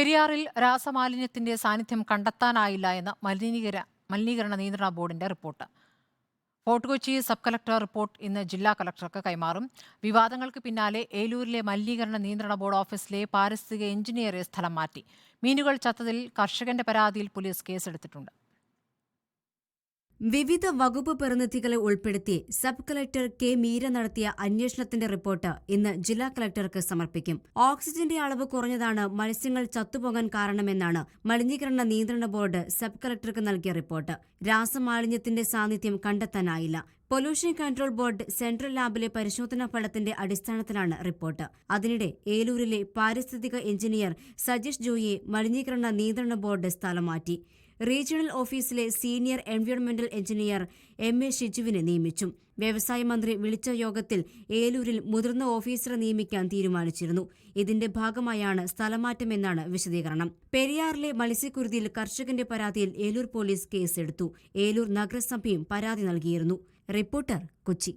പെരിയാറിൽ രാസമാലിന്യത്തിന്റെ സാന്നിധ്യം കണ്ടെത്താനായില്ല എന്ന് മലിനീകരണ നിയന്ത്രണ ബോർഡിന്റെ report. Fort Kochi sub collector report ഇന്ന് ജില്ലാ കളക്ടർക്ക് കൈമാറും. വിവാദങ്ങൾക്ക് പിന്നാലെ ഏലൂരിലെ മലിനീകരണ നിയന്ത്രണ ബോർഡ് ഓഫീസിലെ പാരിസ്ഥിതിക എഞ്ചിനീയറെ സ്ഥലം മാറ്റി. മീനുകൾ ചത്തതിൽ കർഷകന്റെ പരാതിയിൽ പോലീസ് കേസെടുത്തിട്ടുണ്ട്. വിവിധ വകുപ്പ് പ്രതിനിധികളെ ഉൾപ്പെടുത്തി സബ് കളക്ടർ കെ മീര നടത്തിയ അന്വേഷണത്തിന്റെ റിപ്പോർട്ട് ഇന്ന് ജില്ലാ കളക്ടർക്ക് സമർപ്പിക്കും. ഓക്സിജന്റെ അളവ് കുറഞ്ഞതാണ് മത്സ്യങ്ങൾ ചത്തുപോകാൻ കാരണമെന്നാണ് മലിനീകരണ നിയന്ത്രണ ബോർഡ് സബ് കളക്ടർക്ക് നൽകിയ റിപ്പോർട്ട്. രാസമാലിന്യത്തിന്റെ സാന്നിധ്യം കണ്ടെത്താനായില്ല. പൊല്യൂഷൻ കൺട്രോൾ ബോർഡ് സെൻട്രൽ ലാബിലെ പരിശോധനാ ഫലത്തിന്റെ അടിസ്ഥാനത്തിലാണ് റിപ്പോർട്ട്. അതിനിടെ ഏലൂരിലെ പാരിസ്ഥിതിക എഞ്ചിനീയർ സജീഷ് ജോയിയെ മലിനീകരണ നിയന്ത്രണ ബോർഡ് സ്ഥലം മാറ്റി. റീജിയണൽ ഓഫീസിലെ സീനിയർ എൻവയോൺമെന്റൽ എഞ്ചിനീയർ എം.എ. ഷിജുവിനെ നിയമിച്ചു. വ്യവസായ മന്ത്രി വിളിച്ച യോഗത്തിൽ ഏലൂരിൽ മുതിർന്ന ഓഫീസറെ നിയമിക്കാൻ തീരുമാനിച്ചിരുന്നു. ഇതിന്റെ ഭാഗമായാണ് സ്ഥലമാറ്റമെന്നാണ് വിശദീകരണം. പെരിയാറിലെ മത്സ്യക്കുരുതിയിൽ കർഷകന്റെ പരാതിയിൽ ഏലൂർ പോലീസ് കേസെടുത്തു. ഏലൂർ നഗരസഭയും പരാതി നൽകിയിരുന്നു. റിപ്പോർട്ടർ, കൊച്ചി.